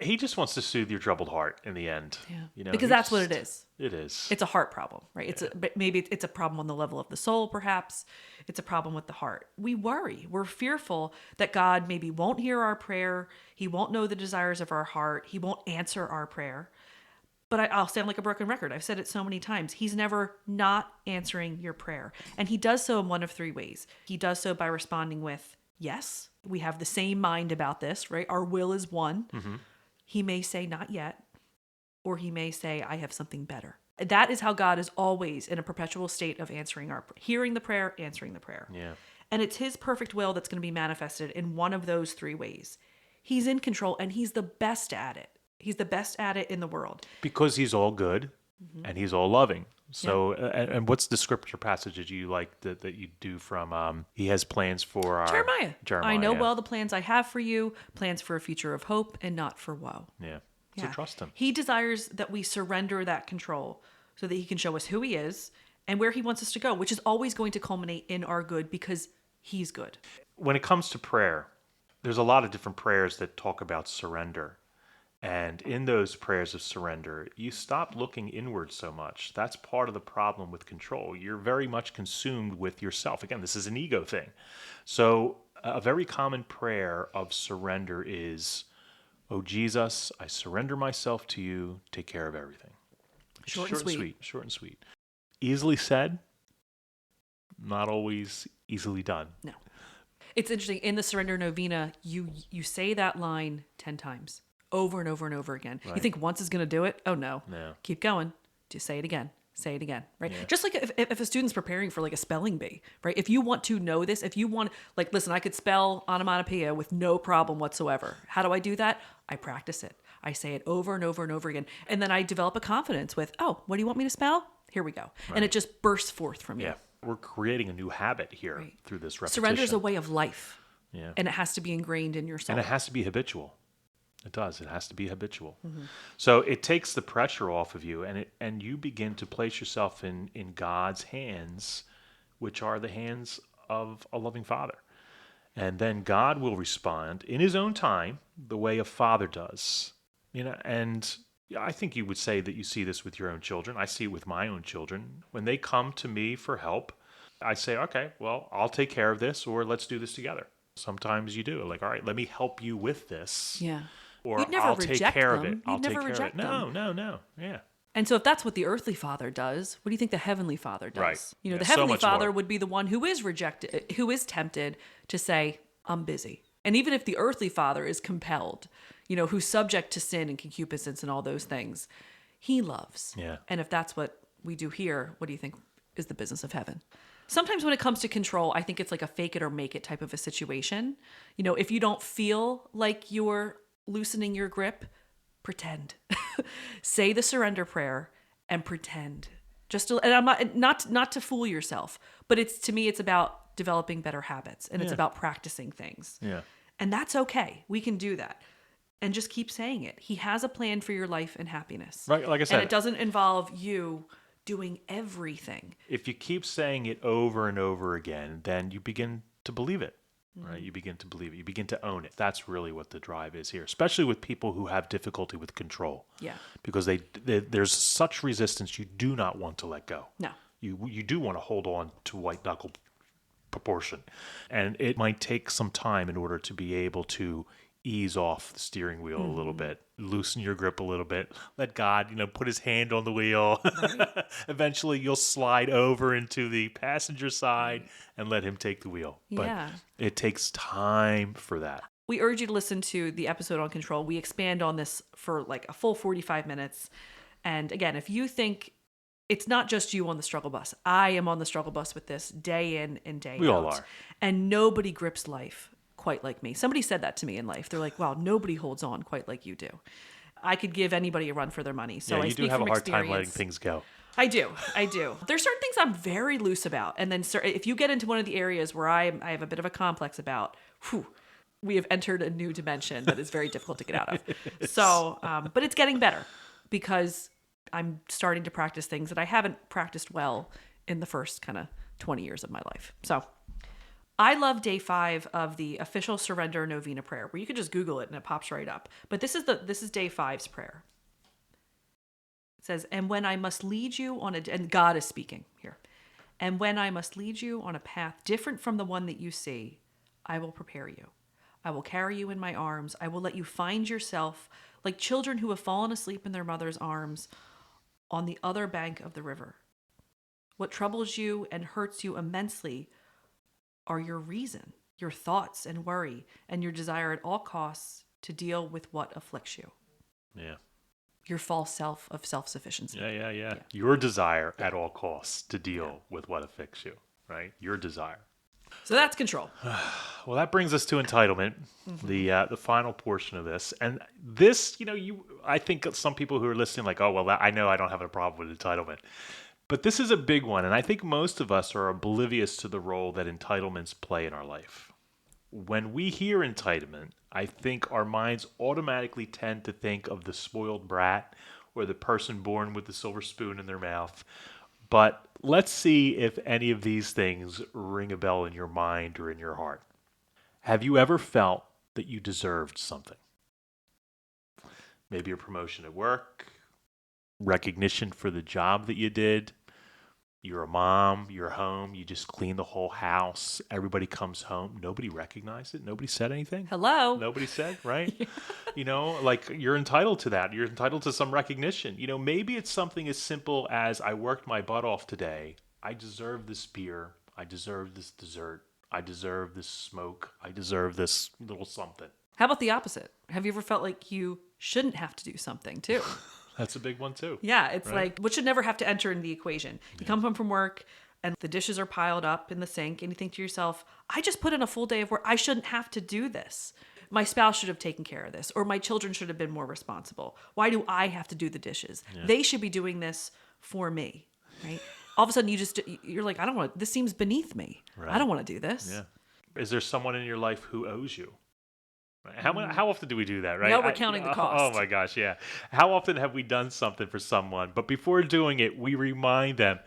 He just wants to soothe your troubled heart in the end. Yeah. Because that's what it is. It is. It's a heart problem, right? Maybe it's a problem on the level of the soul, perhaps. It's a problem with the heart. We worry. We're fearful that God maybe won't hear our prayer. He won't know the desires of our heart. He won't answer our prayer. But I'll sound like a broken record. I've said it so many times. He's never not answering your prayer. And He does so in one of three ways. He does so by responding with, yes, we have the same mind about this, right? Our will is one. He may say, not yet, or He may say, I have something better. That is how God is always in a perpetual state of hearing the prayer, answering the prayer. Yeah. And it's His perfect will that's going to be manifested in one of those three ways. He's in control, and He's the best at it. He's the best at it in the world. Because He's all good and He's all loving. So, and what's the scripture passage that you like that you do from, He has plans for our... Jeremiah. I know yeah. well the plans I have for you, plans for a future of hope and not for woe. Yeah. So trust him. He desires that we surrender that control so that he can show us who he is and where he wants us to go, which is always going to culminate in our good because he's good. When it comes to prayer, there's a lot of different prayers that talk about surrender. And in those prayers of surrender, you stop looking inward so much. That's part of the problem with control. You're very much consumed with yourself. Again, this is an ego thing. So a very common prayer of surrender is, "Oh Jesus, I surrender myself to you. Take care of everything." Short and sweet. Short and sweet. Easily said, not always easily done. No. It's interesting. In the Surrender Novena, you say that line 10 times. Over and over and over again. Right. You think once is going to do it? Oh, no. No. Keep going. Just say it again. Say it again, right? Yeah. Just like if a student's preparing for like a spelling bee, right? If you want to know this, if you want, like, listen, I could spell onomatopoeia with no problem whatsoever. How do I do that? I practice it. I say it over and over and over again. And then I develop a confidence with, oh, what do you want me to spell? Here we go. Right. And it just bursts forth from you. Yeah. We're creating a new habit here through this repetition. Surrender is a way of life. Yeah. And it has to be ingrained in your soul. And it has to be habitual. It does. It has to be habitual. Mm-hmm. So it takes the pressure off of you, and you begin to place yourself in God's hands, which are the hands of a loving Father. And then God will respond in his own time, the way a father does. And I think you would say that you see this with your own children. I see it with my own children. When they come to me for help, I say, okay, well, I'll take care of this, or let's do this together. Sometimes you do. Like, all right, let me help you with this. Yeah. Or You'd never I'll take care of it. You'd I'll never take care reject of it. them. No. Yeah. And so if that's what the earthly father does, what do you think the heavenly father does? Right. The so heavenly much father more. would be the one who is rejected, who is tempted to say, I'm busy. And even if the earthly father is compelled, who's subject to sin and concupiscence and all those things, he loves. Yeah. And if that's what we do here, what do you think is the business of heaven? Sometimes when it comes to control, I think it's like a fake it or make it type of a situation. If you don't feel like you're loosening your grip, pretend. Say the surrender prayer and pretend. And I'm not to fool yourself, but to me it's about developing better habits and it's about practicing things. Yeah. And that's okay. We can do that. And just keep saying it. He has a plan for your life and happiness. Right, like I said. And it doesn't involve you doing everything. If you keep saying it over and over again, then you begin to believe it. Right? You begin to believe it. You begin to own it. That's really what the drive is here, especially with people who have difficulty with control. Yeah. Because there's such resistance you do not want to let go. No. You do want to hold on to white knuckle proportion. And it might take some time in order to be able to ease off the steering wheel a little bit, loosen your grip a little bit, let God, put his hand on the wheel. Right. Eventually you'll slide over into the passenger side and let him take the wheel. Yeah. But it takes time for that. We urge you to listen to the episode on control. We expand on this for like a full 45 minutes. And again, if you think it's not just you on the struggle bus, I am on the struggle bus with this day in and day out. We all are. And nobody grips life quite like me. Somebody said that to me in life. They're like, wow, nobody holds on quite like you do. I could give anybody a run for their money. So yeah, I you speak do have from a hard experience. time letting things go. I do. There's certain things I'm very loose about. And then if you get into one of the areas where I have a bit of a complex about, we have entered a new dimension that is very difficult to get out of. So, but it's getting better because I'm starting to practice things that I haven't practiced well in the first kind of 20 years of my life. So I love day 5 of the official surrender novena prayer, where you can just Google it and it pops right up. But this is day 5's prayer. It says, and when I must lead you on and God is speaking here. And when I must lead you on a path different from the one that you see, I will prepare you. I will carry you in my arms. I will let you find yourself like children who have fallen asleep in their mother's arms on the other bank of the river. What troubles you and hurts you immensely are your reason, your thoughts and worry, and your desire at all costs to deal with what afflicts you. Yeah. Your false self of self-sufficiency. Yeah. Your desire at all costs to deal with what afflicts you, right? Your desire. So that's control. Well, that brings us to entitlement, the final portion of this. And this, I think some people who are listening like, oh, well, I know I don't have a problem with entitlement. But this is a big one, and I think most of us are oblivious to the role that entitlements play in our life. When we hear entitlement, I think our minds automatically tend to think of the spoiled brat or the person born with the silver spoon in their mouth. But let's see if any of these things ring a bell in your mind or in your heart. Have you ever felt that you deserved something? Maybe a promotion at work, recognition for the job that you did. You're a mom, you're home, you just clean the whole house. Everybody comes home. Nobody recognized it. Nobody said anything. Hello. Nobody said, right? Like you're entitled to that. You're entitled to some recognition. Maybe it's something as simple as I worked my butt off today. I deserve this beer. I deserve this dessert. I deserve this smoke. I deserve this little something. How about the opposite? Have you ever felt like you shouldn't have to do something too? That's a big one too. Yeah, it's right? like what should never have to enter in the equation. You come home from work and the dishes are piled up in the sink and you think to yourself, I just put in a full day of work. I shouldn't have to do this. My spouse should have taken care of this, or my children should have been more responsible. Why do I have to do the dishes? Yeah. They should be doing this for me, right? All of a sudden you're like, I don't want, this seems beneath me. Right. I don't want to do this. Yeah. Is there someone in your life who owes you? How often do we do that, right? Now we're counting the cost. Oh my gosh, yeah. How often have we done something for someone, but before doing it, we remind them,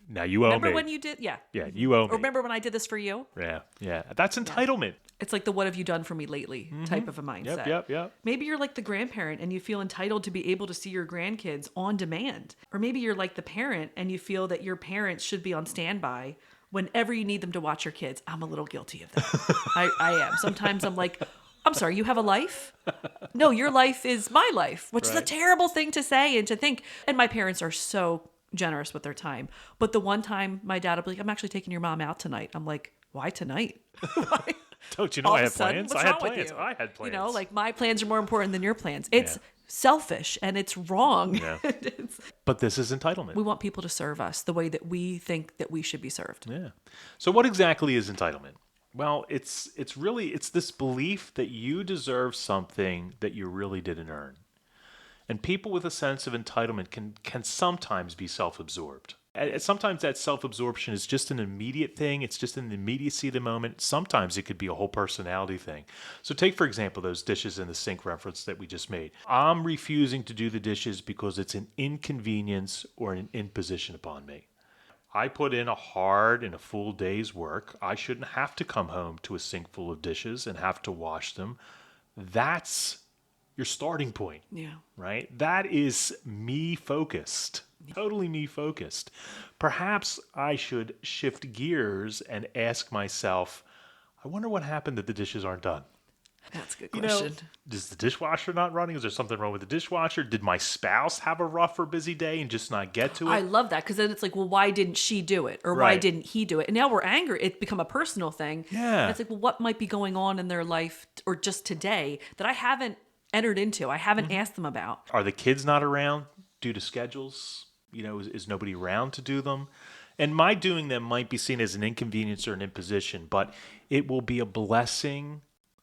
now you owe me. Remember when you did? Yeah. Yeah, you owe me. Or remember when I did this for you? Yeah. That's entitlement. Yeah. It's like the what have you done for me lately type of a mindset. Yep. Maybe you're like the grandparent and you feel entitled to be able to see your grandkids on demand. Or maybe you're like the parent and you feel that your parents should be on standby whenever you need them to watch your kids. I'm a little guilty of that. I am. Sometimes I'm like, I'm sorry, you have a life? No, your life is my life, which is a terrible thing to say and to think. And my parents are so generous with their time. But the one time my dad will be like, I'm actually taking your mom out tonight. I'm like, why tonight? Why? Don't you know I had plans? I had plans. Like my plans are more important than your plans. It's selfish and it's wrong. Yeah. But this is entitlement. We want people to serve us the way that we think that we should be served. Yeah. So what exactly is entitlement? Well, it's this belief that you deserve something that you really didn't earn. And people with a sense of entitlement can sometimes be self-absorbed. And sometimes that self-absorption is just an immediate thing. It's just in the immediacy of the moment. Sometimes it could be a whole personality thing. So take, for example, those dishes in the sink reference that we just made. I'm refusing to do the dishes because it's an inconvenience or an imposition upon me. I put in a hard and a full day's work. I shouldn't have to come home to a sink full of dishes and have to wash them. That's your starting point. Yeah. Right? That is me focused. Totally me focused. Perhaps I should shift gears and ask myself, I wonder what happened that the dishes aren't done. That's a good question. Is the dishwasher not running? Is there something wrong with the dishwasher? Did my spouse have a rough or busy day and just not get to it? I love that because then it's like, well, why didn't she do it? Or why didn't he do it? And now we're angry. It's become a personal thing. Yeah. And it's like, well, what might be going on in their life or just today that I haven't entered into? I haven't asked them about. Are the kids not around due to schedules? Is nobody around to do them? And my doing them might be seen as an inconvenience or an imposition, but it will be a blessing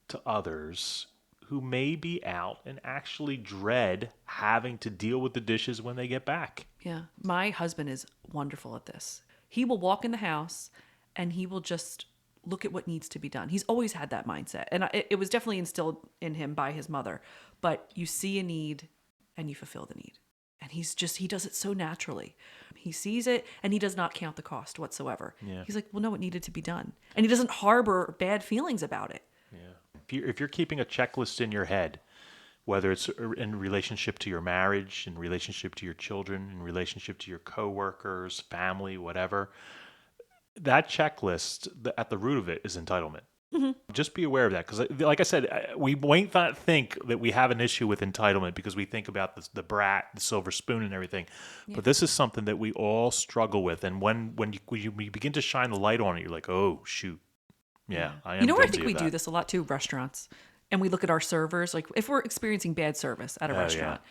to others who may be out and actually dread having to deal with the dishes when they get back. Yeah. My husband is wonderful at this. He will walk in the house and he will just look at what needs to be done. He's always had that mindset. And it was definitely instilled in him by his mother. But you see a need and you fulfill the need. And he does it so naturally. He sees it and he does not count the cost whatsoever. Yeah. He's like, well, no, it needed to be done. And he doesn't harbor bad feelings about it. Yeah. If you're keeping a checklist in your head, whether it's in relationship to your marriage, in relationship to your children, in relationship to your coworkers, family, whatever, that checklist, at the root of it is entitlement. Mm-hmm. Just be aware of that. Because like I said, we might not think that we have an issue with entitlement because we think about the brat, the silver spoon and everything. Yeah. But this is something that we all struggle with. And when you begin to shine the light on it, you're like, oh, shoot. Yeah, I am. You know where I think we do this a lot too? Restaurants. And we look at our servers. Like if we're experiencing bad service at a restaurant,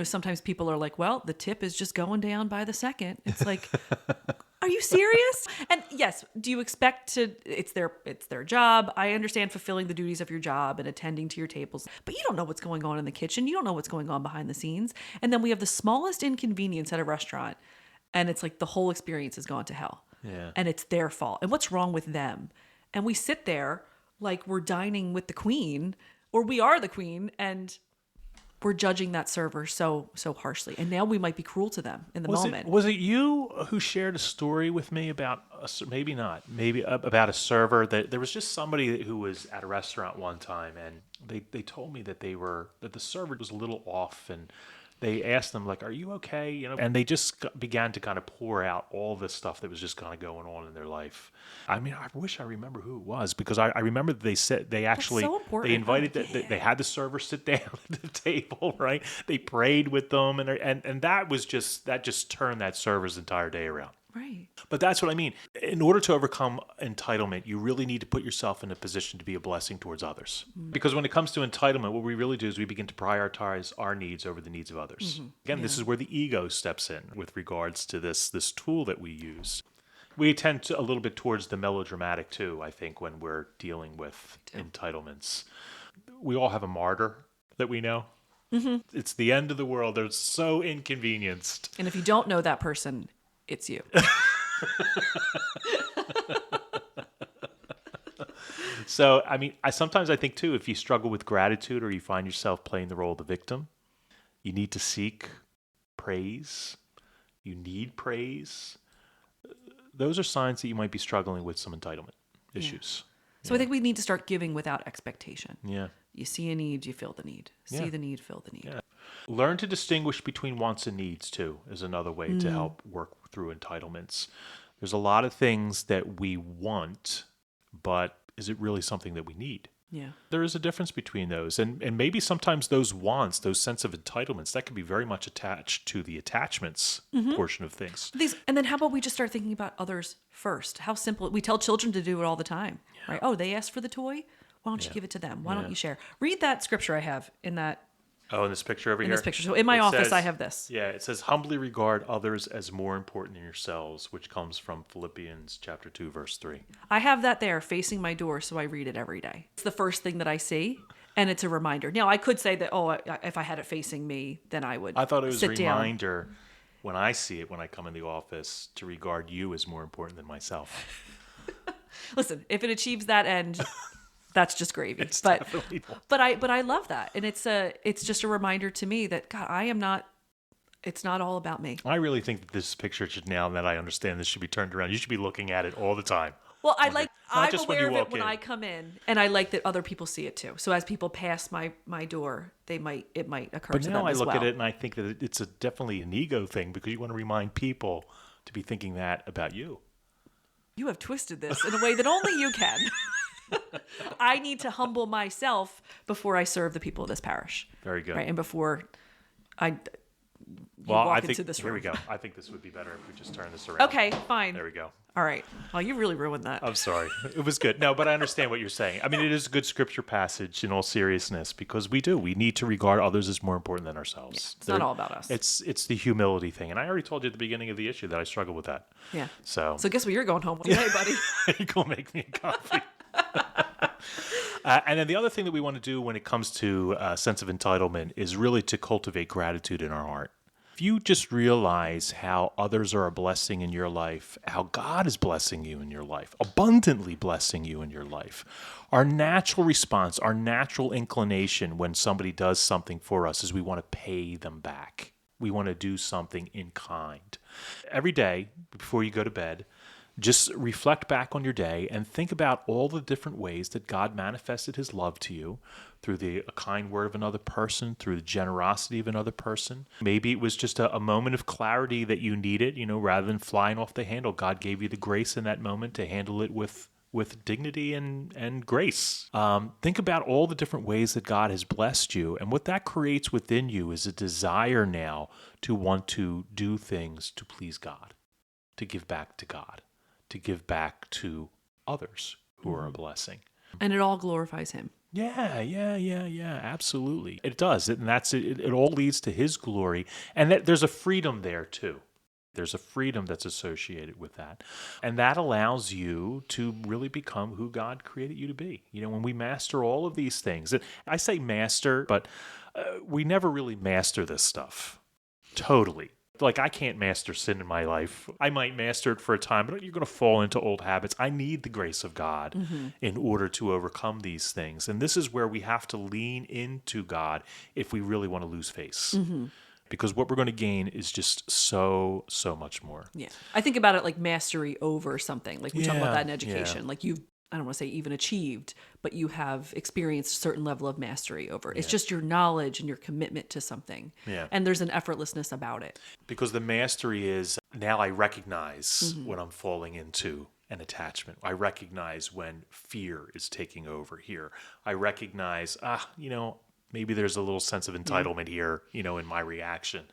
sometimes people are like, well, the tip is just going down by the second. It's like... Are you serious? And yes, do you expect it's their job. I understand fulfilling the duties of your job and attending to your tables, but you don't know what's going on in the kitchen. You don't know what's going on behind the scenes. And then we have the smallest inconvenience at a restaurant and it's like the whole experience has gone to hell. Yeah. And it's their fault. And what's wrong with them? And we sit there like we're dining with the queen, or we are the queen, and we're judging that server so harshly. And now we might be cruel to them in the moment. Was it you who shared a story with me about, maybe not, maybe about a server that there was just somebody who was at a restaurant one time, and they told me that that the server was a little off, and they asked them, like, are you okay? And they just began to kind of pour out all this stuff that was just kind of going on in their life. I mean, I wish I remember who it was, because I remember that they said they actually, so important. they invited, Yeah. they had the server sit down at the table, right? They prayed with them, and that just turned that server's entire day around. Right. But that's what I mean. In order to overcome entitlement, you really need to put yourself in a position to be a blessing towards others. Because when it comes to entitlement, what we really do is we begin to prioritize our needs over the needs of others. Again, this is where the ego steps in with regards to this tool that we use. We tend to a little bit towards the melodramatic too, I think, when we're dealing with entitlements. We all have a martyr that we know. It's the end of the world. They're so inconvenienced. And if you don't know that person, it's you. So, I mean, sometimes I think too, if you struggle with gratitude or you find yourself playing the role of the victim, you need to seek praise. You need praise. Those are signs that you might be struggling with some entitlement issues. So I think we need to start giving without expectation. Yeah. You see a need, you fill the need. See the need, fill the need. Yeah. Learn to distinguish between wants and needs too is another way to help work through entitlements. There's a lot of things that we want, but is it really something that we need? Yeah. There is a difference between those. And maybe sometimes those wants, those sense of entitlements, that can be very much attached to the attachments portion of things. And then how about we just start thinking about others first? How simple. We tell children to do it all the time, right? Oh, they asked for the toy? Why don't you give it to them? Why don't you share? Read that scripture I have in that. Oh, in this picture over here? In this picture. So in my office, I have this. Yeah, it says, humbly regard others as more important than yourselves, which comes from Philippians chapter 2, verse 3. I have that there facing my door, so I read it every day. It's the first thing that I see, and it's a reminder. Now, I could say that, if I had it facing me, then I would I thought it was a sit down. reminder when I see it, when I come in the office, to regard you as more important than myself. Listen, if it achieves that end, that's just gravy. It's definitely not. But I love that, and it's just a reminder to me that God, I am not. It's not all about me. I really think that this picture should, now that I understand this, should be turned around. You should be looking at it all the time. Well, I'm just when aware you of it walk when in. I come in, and I like that other people see it too. So as people pass my door, it might occur But to now them I as look well. at it and I think that it's definitely an ego thing, because you want to remind people to be thinking that about you. You have twisted this in a way that only you can. I need to humble myself before I serve the people of this parish. Very good. Right, and before I Well, walk I think into this room. here we go. I think this would be better if we just turn this around. Okay, fine. There we go. All right. Well, you really ruined that. I'm sorry. It was good. No, but I understand what you're saying. I mean, it is a good scripture passage in all seriousness, because we need to regard others as more important than ourselves. It's not all about us. It's the humility thing. And I already told you at the beginning of the issue that I struggle with that. Yeah. So guess what you're going home with today, buddy? you go make me a coffee. And then the other thing that we want to do when it comes to a sense of entitlement is really to cultivate gratitude in our heart. If you just realize how others are a blessing in your life, how God is blessing you in your life, abundantly blessing you in your life, our natural response, our natural inclination when somebody does something for us is we want to pay them back. We want to do something in kind. Every day before you go to bed, just reflect back on your day and think about all the different ways that God manifested his love to you through a kind word of another person, through the generosity of another person. Maybe it was just a moment of clarity that you needed, rather than flying off the handle. God gave you the grace in that moment to handle it with dignity and grace. Think about all the different ways that God has blessed you, and what that creates within you is a desire now to want to do things to please God, to give back to God, to give back to others who are a blessing. And it all glorifies him. Yeah, absolutely. It does, and that's it. It all leads to his glory, and there's a freedom there too. There's a freedom that's associated with that, and that allows you to really become who God created you to be. When we master all of these things, and I say master, but we never really master this stuff totally. Like, I can't master sin in my life. I might master it for a time, but you're going to fall into old habits. I need the grace of God in order to overcome these things. And this is where we have to lean into God if we really want to lose face. Because what we're going to gain is just so much more. Yeah. I think about it like mastery over something. Like we talk about that in Yeah, education. yeah. Like you've, I don't want to say even achieved, but you have experienced a certain level of mastery over it. It's just your knowledge and your commitment to something. Yeah. And there's an effortlessness about it. Because the mastery is, now I recognize when I'm falling into an attachment. I recognize when fear is taking over here. I recognize, maybe there's a little sense of entitlement here, in my reaction.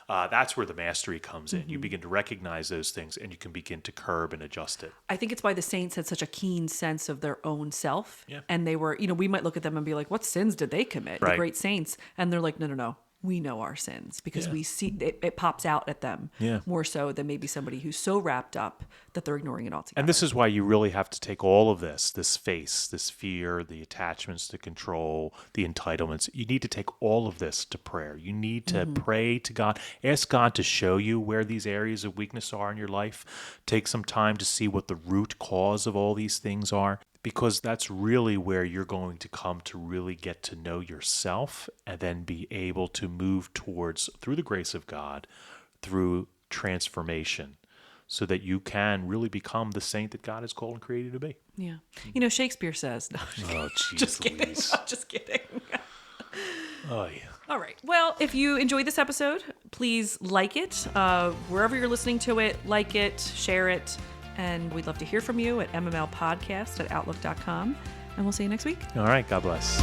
That's where the mastery comes in. You begin to recognize those things and you can begin to curb and adjust it. I think it's why the saints had such a keen sense of their own self. Yeah. And they were, we might look at them and be like, what sins did they commit? The Right. great saints. And they're like, no. We know our sins because we see it pops out at them more so than maybe somebody who's so wrapped up that they're ignoring it altogether. And this is why you really have to take all of this face, this fear, the attachments, the control, the entitlements. You need to take all of this to prayer. You need to pray to God. Ask God to show you where these areas of weakness are in your life. Take some time to see what the root cause of all these things are, because that's really where you're going to come to really get to know yourself and then be able to move towards, through the grace of God, through transformation, so that you can really become the saint that God has called and created you to be. Yeah. Shakespeare says, no, Oh, jeez, just kidding. Louise. Just kidding. Oh, yeah. All right. Well, if you enjoyed this episode, please like it. Wherever you're listening to it, like it, share it. And we'd love to hear from you at mmlpodcast@outlook.com. And we'll see you next week. All right. God bless.